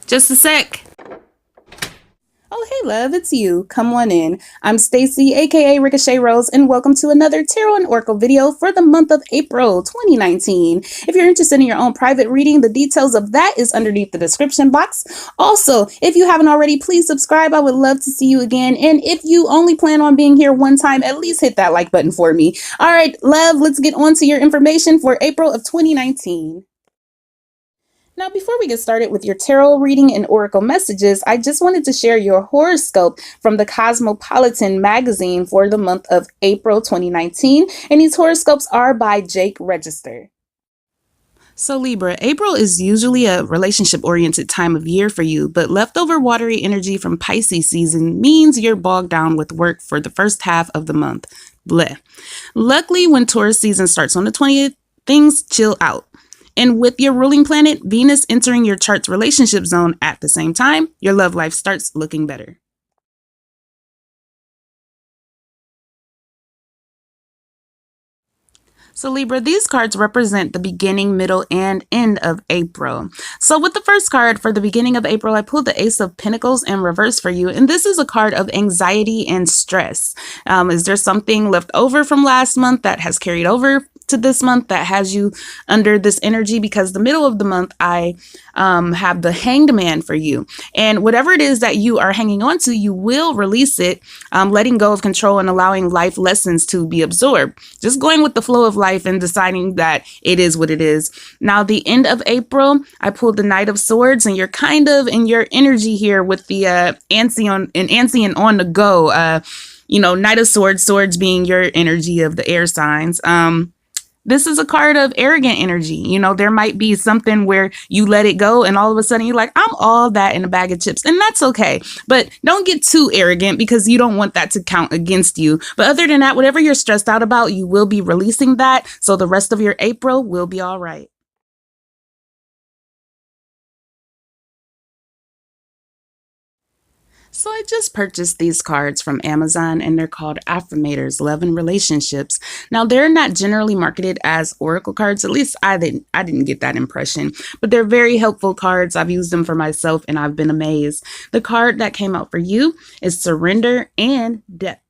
Just a sec. Oh, hey, love, it's you. Come on in. I'm Stacy, aka Riqochet Rose, and welcome to another Tarot and Oracle video for the month of April 2019. If you're interested in your own private reading, the details of that is underneath the description box. Also, if you haven't already, please subscribe. I would love to see you again. And if you only plan on being here one time, at least hit that like button for me. All right, love, let's get on to your information for April of 2019. Now, before we get started with your tarot reading and oracle messages, I just wanted to share your horoscope from the Cosmopolitan magazine for the month of April 2019. And these horoscopes are by Jake Register. So Libra, April is usually a relationship-oriented time of year for you, but leftover watery energy from Pisces season means you're bogged down with work for the first half of the month. Bleh. Luckily, when Taurus season starts on the 20th, things chill out. And with your ruling planet, Venus entering your chart's relationship zone at the same time, your love life starts looking better. So Libra, these cards represent the beginning, middle, and end of April. So with the first card for the beginning of April, I pulled the Ace of Pentacles in reverse for you. And this is a card of anxiety and stress. Is there something left over from last month that has carried over to this month that has you under this energy? Because the middle of the month, I have the Hanged Man for you. And whatever it is that you are hanging on to, you will release it, letting go of control and allowing life lessons to be absorbed. Just going with the flow of life and deciding that it is what it is. Now, the end of April, I pulled the Knight of Swords, and you're kind of in your energy here with the antsy and on the go. Knight of Swords, swords being your energy of the air signs. This is a card of arrogant energy. There might be something where you let it go and all of a sudden you're like, I'm all that in a bag of chips. And that's okay. But don't get too arrogant because you don't want that to count against you. But other than that, whatever you're stressed out about, you will be releasing that. So the rest of your April will be all right. So I just purchased these cards from Amazon, and they're called Affirmators, Love and Relationships. Now, they're not generally marketed as oracle cards. At least I didn't get that impression, but they're very helpful cards. I've used them for myself and I've been amazed. The card that came out for you is Surrender and Depth.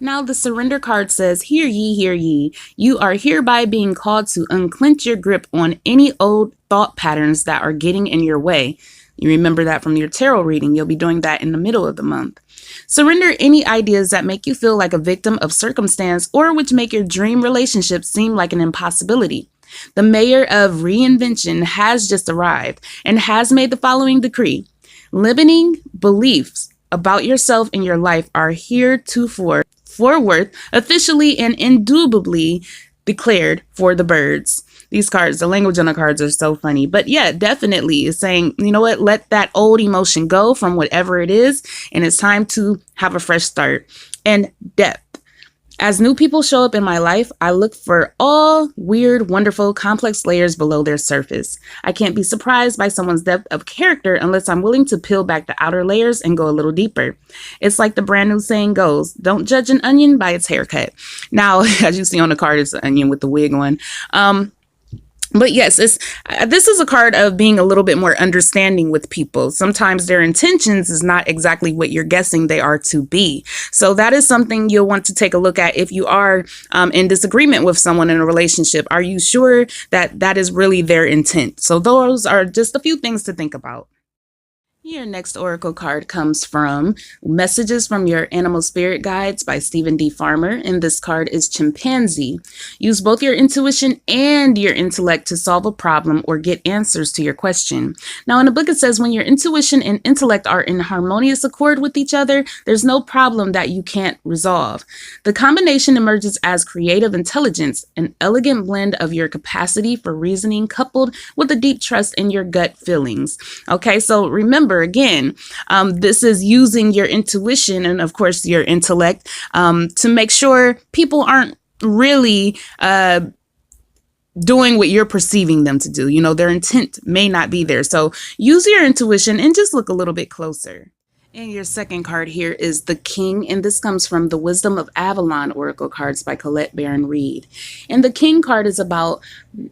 Now, the Surrender card says, Hear ye, hear ye. You are hereby being called to unclench your grip on any old thought patterns that are getting in your way. You remember that from your tarot reading. You'll be doing that in the middle of the month. Surrender any ideas that make you feel like a victim of circumstance or which make your dream relationship seem like an impossibility. The mayor of reinvention has just arrived and has made the following decree. Limiting beliefs about yourself and your life are heretofore forward, officially and indubitably declared for the birds. These cards, the language on the cards are so funny. But yeah, definitely is saying, you know what, let that old emotion go from whatever it is. And it's time to have a fresh start. And depth. As new people show up in my life, I look for all weird, wonderful, complex layers below their surface. I can't be surprised by someone's depth of character unless I'm willing to peel back the outer layers and go a little deeper. It's like the brand new saying goes, don't judge an onion by its haircut. Now, as you see on the card, it's an onion with the wig on. But yes, this is a card of being a little bit more understanding with people. Sometimes their intentions is not exactly what you're guessing they are to be. So that is something you'll want to take a look at if you are in disagreement with someone in a relationship. Are you sure that that is really their intent? So those are just a few things to think about. Your next oracle card comes from Messages from Your Animal Spirit Guides by Stephen D. Farmer, and this card is Chimpanzee. Use both your intuition and your intellect to solve a problem or get answers to your question. Now, in the book, it says when your intuition and intellect are in harmonious accord with each other, there's no problem that you can't resolve. The combination emerges as creative intelligence, an elegant blend of your capacity for reasoning coupled with a deep trust in your gut feelings. Okay, so remember, again, this is using your intuition and, of course, your intellect to make sure people aren't really doing what you're perceiving them to do. Their intent may not be there. So use your intuition and just look a little bit closer. And your second card here is the King, and this comes from the Wisdom of Avalon Oracle cards by Colette Baron Reed. And the King card is about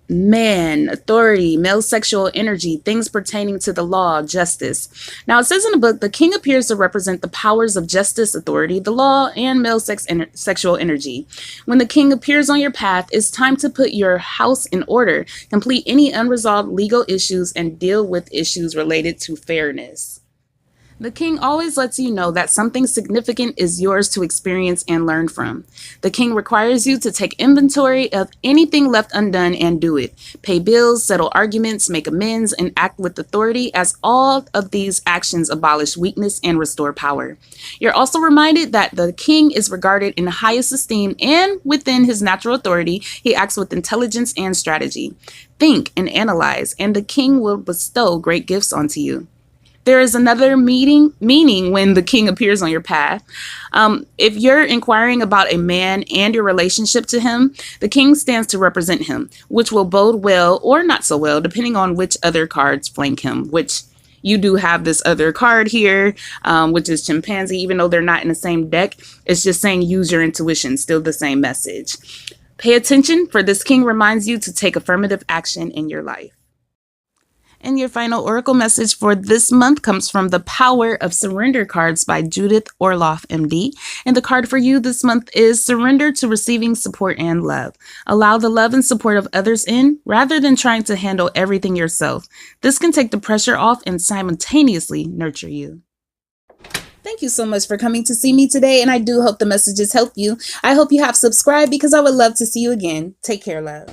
man, authority, male sexual energy, things pertaining to the law, justice. Now, it says in the book, the King appears to represent the powers of justice, authority, the law, and male sexual energy. When the King appears on your path, it's time to put your house in order, complete any unresolved legal issues, and deal with issues related to fairness. The King always lets you know that something significant is yours to experience and learn from. The King requires you to take inventory of anything left undone and do it. Pay bills, settle arguments, make amends, and act with authority, as all of these actions abolish weakness and restore power. You're also reminded that the King is regarded in the highest esteem, and within his natural authority, he acts with intelligence and strategy. Think and analyze, and the King will bestow great gifts onto you. There is another meaning when the King appears on your path. If you're inquiring about a man and your relationship to him, the King stands to represent him, which will bode well or not so well, depending on which other cards flank him, which you do have this other card here, which is Chimpanzee. Even though they're not in the same deck, it's just saying use your intuition, still the same message. Pay attention, for this King reminds you to take affirmative action in your life. And your final oracle message for this month comes from the Power of Surrender cards by Judith Orloff, MD. And the card for you this month is Surrender to Receiving Support and Love. Allow the love and support of others in, rather than trying to handle everything yourself. This can take the pressure off and simultaneously nurture you. Thank you so much for coming to see me today, and I do hope the messages help you. I hope you have subscribed, because I would love to see you again. Take care, love.